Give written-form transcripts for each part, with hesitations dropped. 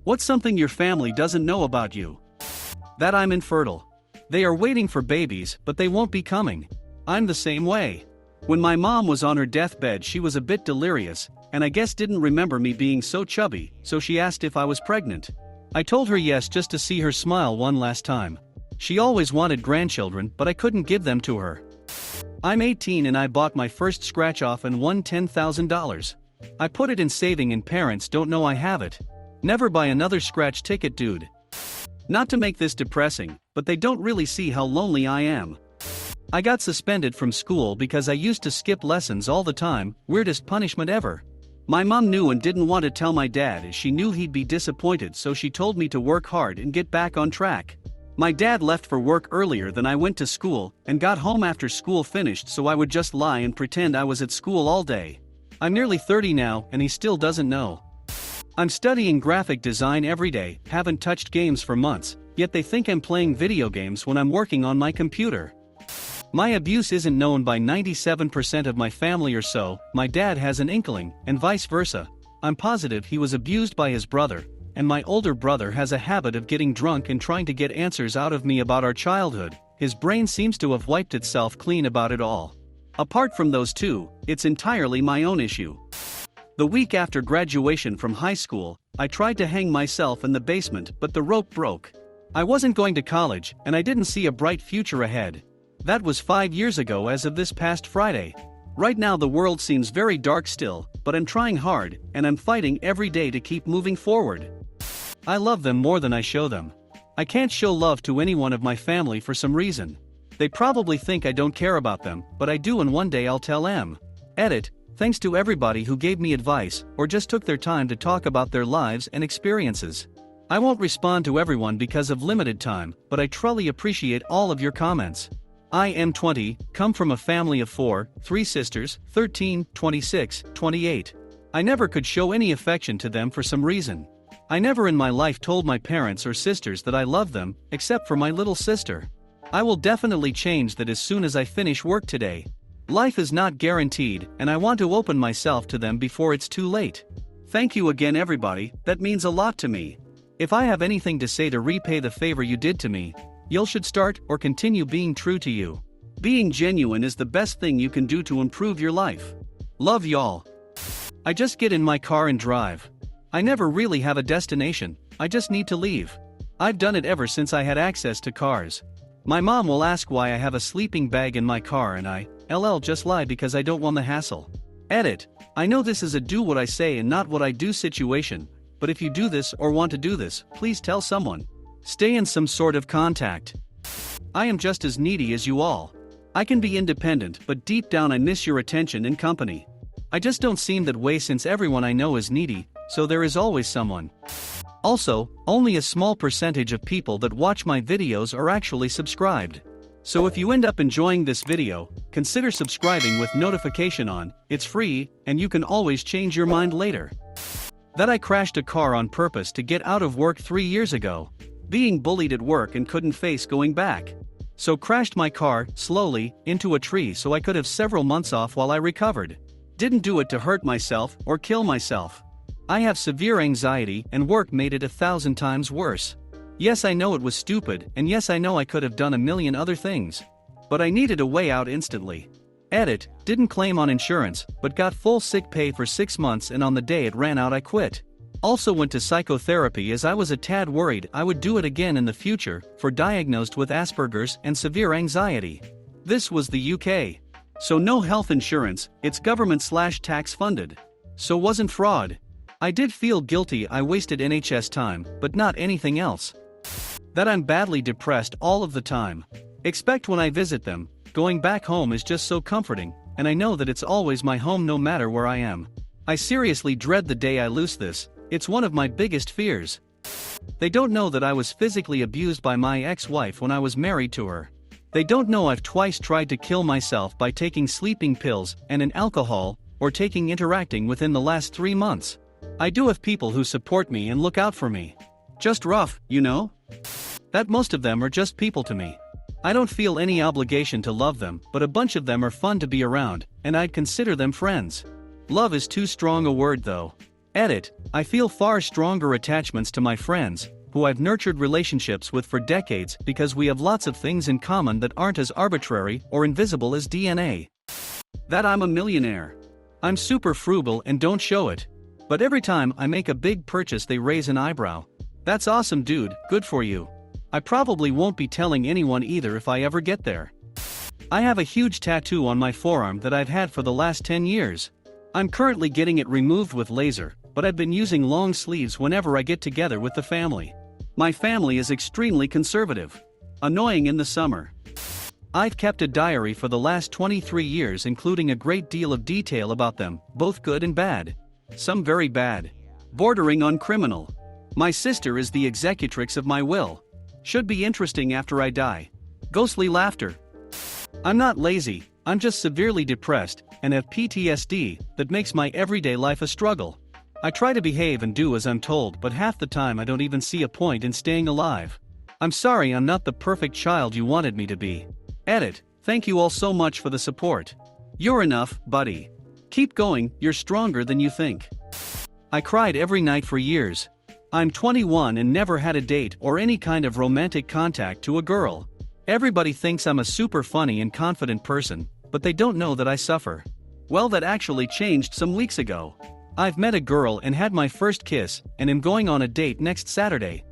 What's something your family doesn't know about you? That I'm infertile. They are waiting for babies, but they won't be coming. I'm the same way. When my mom was on her deathbed, she was a bit delirious, and I guess didn't remember me being so chubby, so she asked if I was pregnant. I told her yes just to see her smile one last time. She always wanted grandchildren, but I couldn't give them to her. I'm 18 and I bought my first scratch-off and won $10,000. I put it in saving and parents don't know I have it. Never buy another scratch ticket, dude. Not to make this depressing, but they don't really see how lonely I am. I got suspended from school because I used to skip lessons all the time, weirdest punishment ever. My mom knew and didn't want to tell my dad as she knew he'd be disappointed, so she told me to work hard and get back on track. My dad left for work earlier than I went to school and got home after school finished, so I would just lie and pretend I was at school all day. I'm nearly 30 now and he still doesn't know. I'm studying graphic design every day, haven't touched games for months, yet they think I'm playing video games when I'm working on my computer. My abuse isn't known by 97% of my family or so. My dad has an inkling, and vice versa. I'm positive he was abused by his brother, and my older brother has a habit of getting drunk and trying to get answers out of me about our childhood. His brain seems to have wiped itself clean about it all. Apart from those two, it's entirely my own issue. The week after graduation from high school, I tried to hang myself in the basement, but the rope broke. I wasn't going to college, and I didn't see a bright future ahead. That was 5 years ago as of this past Friday. Right now the world seems very dark still, but I'm trying hard, and I'm fighting every day to keep moving forward. I love them more than I show them. I can't show love to anyone of my family for some reason. They probably think I don't care about them, but I do, and one day I'll tell them. Edit. Thanks to everybody who gave me advice, or just took their time to talk about their lives and experiences. I won't respond to everyone because of limited time, but I truly appreciate all of your comments. I am 20, come from a family of 4, 3 sisters, 13, 26, 28. I never could show any affection to them for some reason. I never in my life told my parents or sisters that I love them, except for my little sister. I will definitely change that as soon as I finish work today. Life is not guaranteed, and I want to open myself to them before it's too late. Thank you again, everybody, that means a lot to me. If I have anything to say to repay the favor you did to me, you should start or continue being true to you. Being genuine is the best thing you can do to improve your life. Love y'all. I just get in my car and drive. I never really have a destination, I just need to leave. I've done it ever since I had access to cars. My mom will ask why I have a sleeping bag in my car, and I just lie because I don't want the hassle. Edit. I know this is a do what I say and not what I do situation, but if you do this or want to do this, please tell someone. Stay in some sort of contact. I am just as needy as you all. I can be independent, but deep down I miss your attention and company. I just don't seem that way since everyone I know is needy, so there is always someone. Also, only a small percentage of people that watch my videos are actually subscribed. So if you end up enjoying this video, consider subscribing with notification on. It's free, and you can always change your mind later. That I crashed a car on purpose to get out of work 3 years ago. Being bullied at work and couldn't face going back. So crashed my car, slowly, into a tree so I could have several months off while I recovered. Didn't do it to hurt myself or kill myself. I have severe anxiety and work made it 1,000 times worse. Yes, I know it was stupid, and yes, I know I could have done a million other things. But I needed a way out instantly. Edit. Didn't claim on insurance, but got full sick pay for 6 months, and on the day it ran out I quit. Also went to psychotherapy as I was a tad worried I would do it again in the future, for diagnosed with Asperger's and severe anxiety. This was the UK. So no health insurance, it's government/tax funded. So wasn't fraud. I did feel guilty I wasted NHS time, but not anything else. That I'm badly depressed all of the time. Expect when I visit them, going back home is just so comforting, and I know that it's always my home no matter where I am. I seriously dread the day I lose this, it's one of my biggest fears. They don't know that I was physically abused by my ex-wife when I was married to her. They don't know I've twice tried to kill myself by taking sleeping pills and an alcohol, or interacting within the last 3 months. I do have people who support me and look out for me. Just rough, you know? That most of them are just people to me. I don't feel any obligation to love them, but a bunch of them are fun to be around, and I'd consider them friends. Love is too strong a word though. Edit, I feel far stronger attachments to my friends, who I've nurtured relationships with for decades because we have lots of things in common that aren't as arbitrary or invisible as DNA. That I'm a millionaire. I'm super frugal and don't show it. But every time I make a big purchase they raise an eyebrow. That's awesome, dude, good for you. I probably won't be telling anyone either if I ever get there. I have a huge tattoo on my forearm that I've had for the last 10 years. I'm currently getting it removed with laser, but I've been using long sleeves whenever I get together with the family. My family is extremely conservative. Annoying in the summer. I've kept a diary for the last 23 years, including a great deal of detail about them, both good and bad. Some very bad. Bordering on criminal. My sister is the executrix of my will. Should be interesting after I die. Ghostly laughter. I'm not lazy, I'm just severely depressed and have PTSD that makes my everyday life a struggle. I try to behave and do as I'm told, but half the time I don't even see a point in staying alive. I'm sorry I'm not the perfect child you wanted me to be. Edit, thank you all so much for the support. You're enough, buddy. Keep going, you're stronger than you think. I cried every night for years. I'm 21 and never had a date or any kind of romantic contact to a girl. Everybody thinks I'm a super funny and confident person, but they don't know that I suffer. Well, that actually changed some weeks ago. I've met a girl and had my first kiss and am going on a date next Saturday.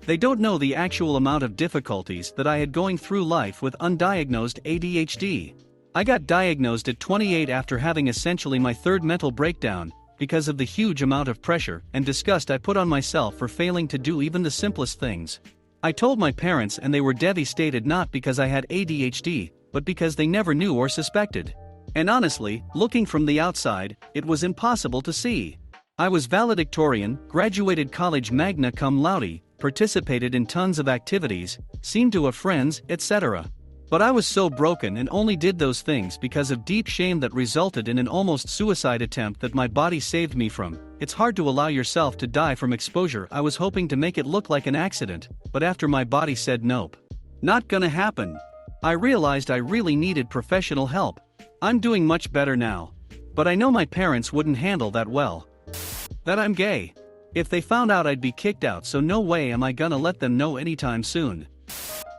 They don't know the actual amount of difficulties that I had going through life with undiagnosed ADHD. I got diagnosed at 28 after having essentially my third mental breakdown, because of the huge amount of pressure and disgust I put on myself for failing to do even the simplest things. I told my parents and they were devastated, not because I had ADHD, but because they never knew or suspected. And honestly, looking from the outside, it was impossible to see. I was valedictorian, graduated college magna cum laude, participated in tons of activities, seemed to have friends, etc. But I was so broken and only did those things because of deep shame that resulted in an almost suicide attempt that my body saved me from. It's hard to allow yourself to die from exposure. I was hoping to make it look like an accident, but after my body said nope. Not gonna happen. I realized I really needed professional help. I'm doing much better now. But I know my parents wouldn't handle that well. That I'm gay. If they found out I'd be kicked out, so no way am I gonna let them know anytime soon.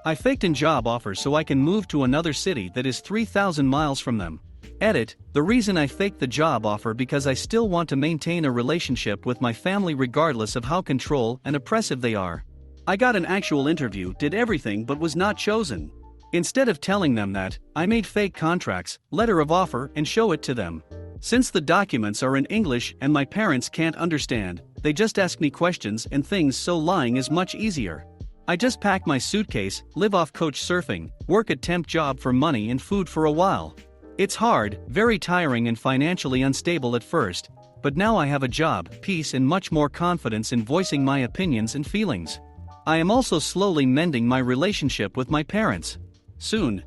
I faked in job offers so I can move to another city that is 3,000 miles from them. Edit, the reason I faked the job offer because I still want to maintain a relationship with my family regardless of how control and oppressive they are. I got an actual interview, did everything but was not chosen. Instead of telling them that, I made fake contracts, letter of offer and show it to them. Since the documents are in English and my parents can't understand, they just ask me questions and things, so lying is much easier. I just pack my suitcase, live off couch surfing, work a temp job for money and food for a while. It's hard, very tiring and financially unstable at first, but now I have a job, peace and much more confidence in voicing my opinions and feelings. I am also slowly mending my relationship with my parents. Soon.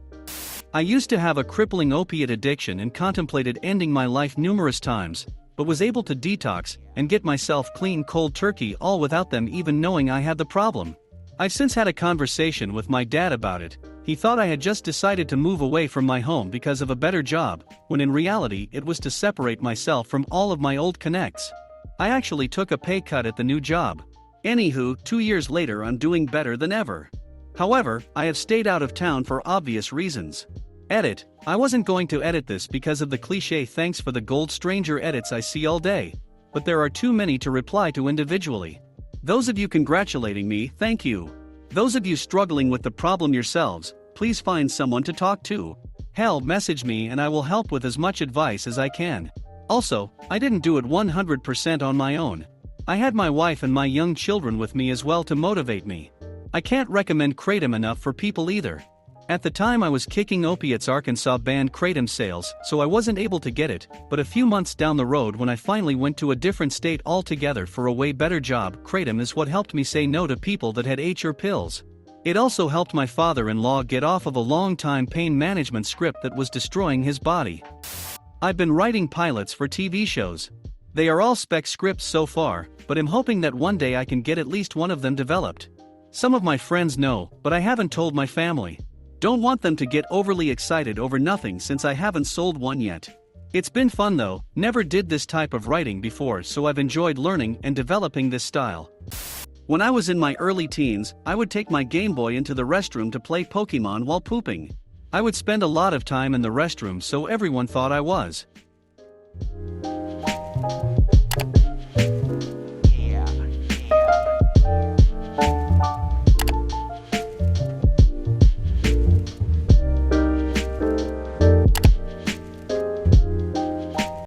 I used to have a crippling opiate addiction and contemplated ending my life numerous times, but was able to detox and get myself clean cold turkey, all without them even knowing I had the problem. I've since had a conversation with my dad about it. He thought I had just decided to move away from my home because of a better job, when in reality it was to separate myself from all of my old connects. I actually took a pay cut at the new job. Anywho, 2 years later I'm doing better than ever. However, I have stayed out of town for obvious reasons. Edit, I wasn't going to edit this because of the cliche thanks for the gold stranger edits I see all day, but there are too many to reply to individually. Those of you congratulating me, thank you. Those of you struggling with the problem yourselves, please find someone to talk to. Hell, message me and I will help with as much advice as I can. Also, I didn't do it 100% on my own. I had my wife and my young children with me as well to motivate me. I can't recommend Kratom enough for people either. At the time I was kicking opiates. Arkansas banned Kratom sales, so I wasn't able to get it, but a few months down the road when I finally went to a different state altogether for a way better job, Kratom is what helped me say no to people that had HR pills. It also helped my father-in-law get off of a long-time pain management script that was destroying his body. I've been writing pilots for TV shows. They are all spec scripts so far, but I'm hoping that one day I can get at least one of them developed. Some of my friends know, but I haven't told my family. Don't want them to get overly excited over nothing since I haven't sold one yet. It's been fun though, never did this type of writing before, so I've enjoyed learning and developing this style. When I was in my early teens, I would take my Game Boy into the restroom to play Pokemon while pooping. I would spend a lot of time in the restroom so everyone thought I was